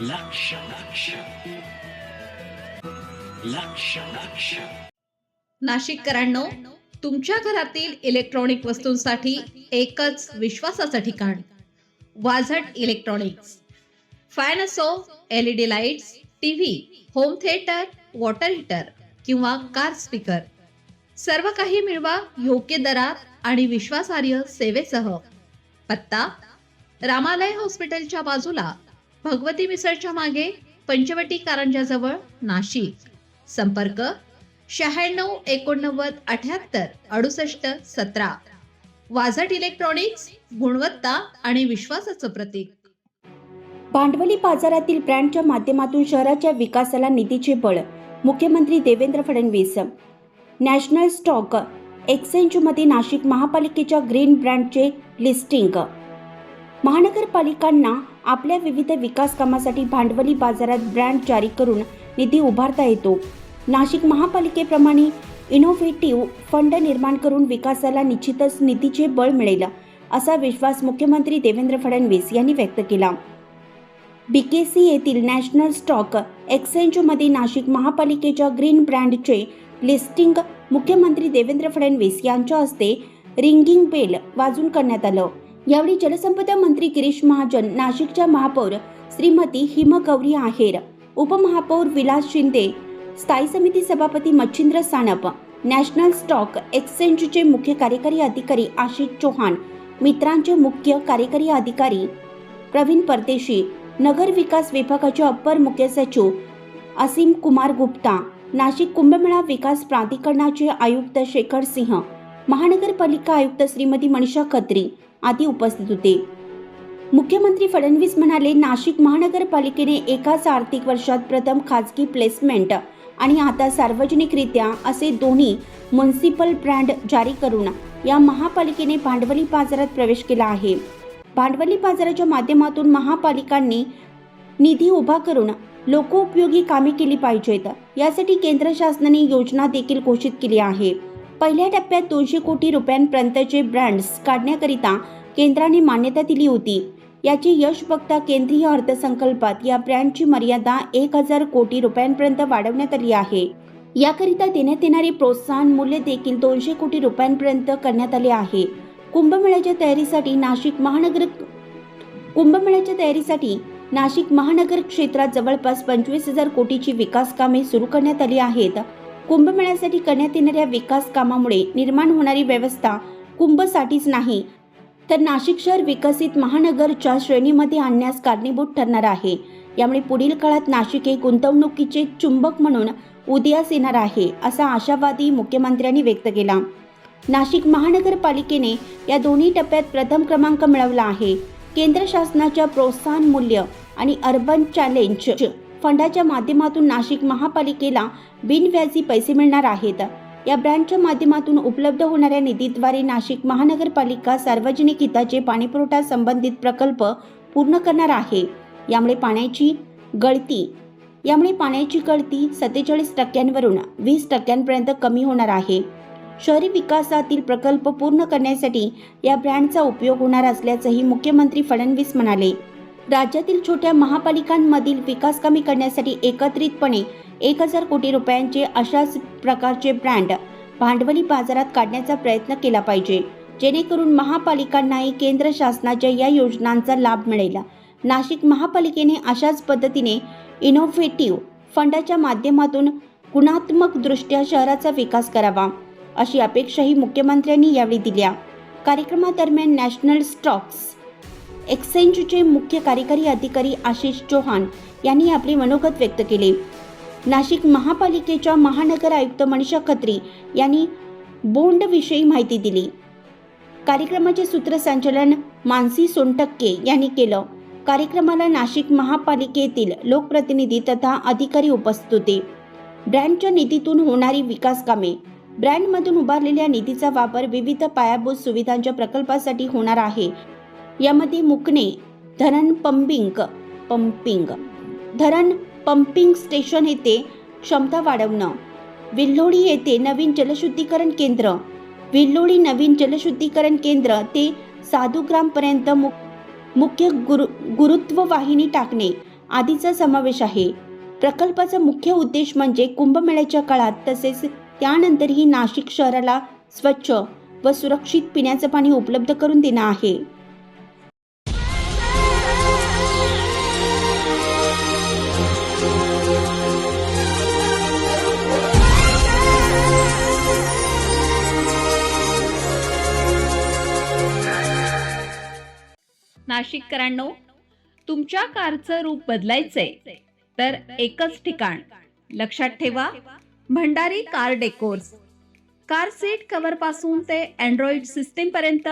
लक्ष लक्ष लक्ष लक्ष नाशिककरांनो, तुमच्या घरातील इलेक्ट्रॉनिक वस्तूंसाठी एकच विश्वासाचं ठिकाण वाझट इलेक्ट्रॉनिक्स. फॅन असो, LED lights, TV, home theatre, water heater किंवा कार स्पीकर, सर्व काही मिळवा योग्य दरात आणि विश्वासार्ह सेवेसह. पत्ता: रामालय हॉस्पिटलच्या बाजूला, भगवती मिसळच्या मागे, पंचवटी कारंजाजवळ, नाशिक. संपर्क: 96 89 78 68 17. वाझट इलेक्ट्रॉनिक्स, गुणवत्ता आणि विश्वासाचं प्रतीक. भांडवली बाजारातील ब्रँडच्या माध्यमातून शहराच्या विकासाला निधीचे बळ. मुख्यमंत्री देवेंद्र फडणवीस. नॅशनल स्टॉक एक्सचेंजमध्ये नाशिक महापालिकेच्या ग्रीन ब्रँडचे लिस्टिंग. महानगरपालिकांना आपल्या विविध विकास कामासाठी भांडवली बाजारात ब्रँड जारी करून निधी उभारता येतो. नाशिक महापालिकेप्रमाणे इनोव्हेटिव्ह फंड निर्माण करून विकासाला निश्चितच निधीचे बळ मिळेल, असा विश्वास मुख्यमंत्री देवेंद्र फडणवीस यांनी व्यक्त केला. BKC येथील नॅशनल स्टॉक एक्सचेंजमध्ये नाशिक महापालिकेच्या ग्रीन ब्रँडचे लिस्टिंग मुख्यमंत्री देवेंद्र फडणवीस यांच्या हस्ते रिंगिंग बेल वाजून करण्यात आलं. यावेळी जलसंपदा मंत्री गिरीश महाजन, नाशिकच्या महापौर श्रीमती हिमगौरी आहेर, उपमहापौर विलास शिंदे, स्थायी समिती सभापती मच्छिंद्र सानप, नॅशनल स्टॉक एक्सचेंजचे मुख्य कार्यकारी अधिकारी आशिष चौहान, मित्रांचे मुख्य कार्यकारी अधिकारी प्रवीण परदेशी, नगर विकास विभागाचे अप्पर मुख्य सचिव असीम कुमार गुप्ता, नाशिक कुंभमेळा विकास प्राधिकरणाचे आयुक्त शेखर सिंह, महानगरपालिका आयुक्त श्रीमती मनीषा खत्री आदी उपस्थित होते. मुख्यमंत्री फडणवीस म्हणाले, नाशिक महानगरपालिकेने एकाच आर्थिक वर्षात प्रथम खाजगी प्लेसमेंट आणि आता सार्वजनिकरित्या असे दोन्ही म्युनिसिपल ब्रँड जारी करून या महापालिकेने भांडवली बाजारात प्रवेश केला आहे. भांडवली बाजाराच्या माध्यमातून महापालिकांनी निधी उभा करून लोकोपयोगी कामे केली पाहिजेत. यासाठी केंद्र शासनाने योजना देखील घोषित केली आहे. पहिल्या टप्प्यात 200 कोटी रुपयांपर्यंतचे ब्रँड्स काढण्याकरिता केंद्राने मान्यता दिली होती. याचे यश बघता केंद्रीय अर्थसंकल्पात या ब्रँडची मर्यादा 1000 कोटी रुपयांपर्यंत वाढवण्यात आली आहे. याकरिता देण्यात येणारे प्रोत्साहन मूल्य देखील 200 कोटी रुपयांपर्यंत करण्यात आले आहे. कुंभमेळ्याच्या तयारीसाठी नाशिक महानगर क्षेत्रात जवळपास 25,000 कोटीची विकास कामे सुरू करण्यात आली आहेत. कुंभमेळ्यासाठी करण्यात येणाऱ्या विकास कामामुळे निर्माण होणारी व्यवस्था कुंभसाठीच नाही, तर नाशिक शहर विकसित महानगरच्या श्रेणीमध्ये आणण्यास कारणीभूत ठरणार आहे. यामुळे पुढील काळात नाशिक हे गुंतवणुकीचे चुंबक म्हणून उदयास येणार आहे, असा आशावादी मुख्यमंत्र्यांनी व्यक्त केला. नाशिक महानगरपालिकेने या दोन्ही टप्प्यात प्रथम क्रमांक मिळवला आहे. केंद्र शासनाच्या प्रोत्साहन मूल्य आणि अर्बन चॅलेंज फंडाच्या माध्यमातून नाशिक महापालिकेला बिनव्याजी पैसे मिळणार आहेत. या ब्रँडच्या माध्यमातून उपलब्ध होणाऱ्या निधीद्वारे नाशिक महानगरपालिका सार्वजनिक हिताचे पाणीपुरवठा संबंधित प्रकल्प पूर्ण करणार आहे. यामुळे पाण्याची गळती 47% वरून 20% कमी होणार आहे. शहरी विकासातील प्रकल्प पूर्ण करण्यासाठी या ब्रँडचा उपयोग होणार असल्याचंही मुख्यमंत्री फडणवीस म्हणाले. राज्यातील छोट्या महापालिकांमधील विकास कामे करण्यासाठी एकत्रितपणे 1000 कोटी रुपयांचे अशाच प्रकारचे ब्रँड भांडवली बाजारात काढण्याचा प्रयत्न केला पाहिजे, जेणेकरून महापालिकांनाही केंद्र शासनाच्या या योजनांचा लाभ मिळेल. नाशिक महापालिकेने अशाच पद्धतीने इनोव्हेटिव्ह फंडाच्या माध्यमातून गुणात्मकदृष्ट्या शहराचा विकास करावा, अशी अपेक्षाही मुख्यमंत्र्यांनी यावेळी दिल्या. कार्यक्रमादरम्यान नॅशनल स्टॉक्स एक्सचेंजचे मुख्य कार्यकारी अधिकारी आशिष चौहान यांनी आपले मनोगत व्यक्त केले. नाशिक महापालिकेच्या महानगर आयुक्त मनीषा खत्री यांनी बोंडविषयी माहिती दिली. कार्यक्रमाचे सूत्रसंचालन मानसी सोनटक्के यांनी केलं. कार्यक्रमाला नाशिक महापालिकेतील लोकप्रतिनिधी तथा अधिकारी उपस्थित होते. ब्रँडच्या निधीतून होणारी विकास कामे. ब्रँडमधून उभारलेल्या निधीचा वापर विविध पायाभूत सुविधांच्या प्रकल्पासाठी होणार आहे. यामध्ये मुकणे धरण पंपिंग स्टेशन येथे क्षमता वाढवणं, विल्होळी येथे नवीन जलशुद्धीकरण केंद्र ते साधुग्रामपर्यंत मुख्य गुरुत्व वाहिनी टाकणे आदीचा समावेश आहे. प्रकल्पाचा मुख्य उद्देश म्हणजे कुंभमेळ्याच्या काळात तसेच त्यानंतरही नाशिक शहराला स्वच्छ व सुरक्षित पिण्याचं पाणी उपलब्ध करून देणं आहे. नाशिककरांनो, तुमच्या कारचं रूप बदलायचंय तर एकच ठिकाण लक्षात ठेवा, Bhandari car decors. Car seat cover पासून ते अँड्रॉइड सिस्टीम पर्यंत,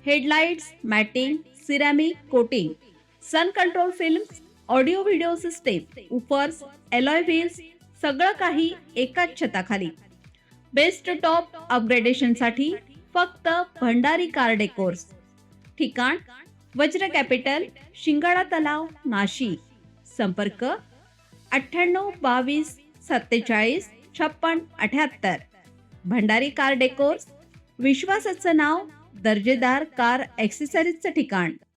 headlights, matting, ceramic coating, sun control films, audio video system, woofers, alloy wheels, सगळं काही एकाच छताखाली. बेस्ट टॉप अपग्रेडेशनसाठी फक्त भंडारी कार डेकोर्स. ठिकाण वज्र कॅपिटल, शिंगाडा तलाव, नाशिक. संपर्क 98 22 47 56 78. भंडारी कार डेकोर्स, विश्वासाचं नाव, दर्जेदार कार ॲक्सेसरीजचं ठिकाण.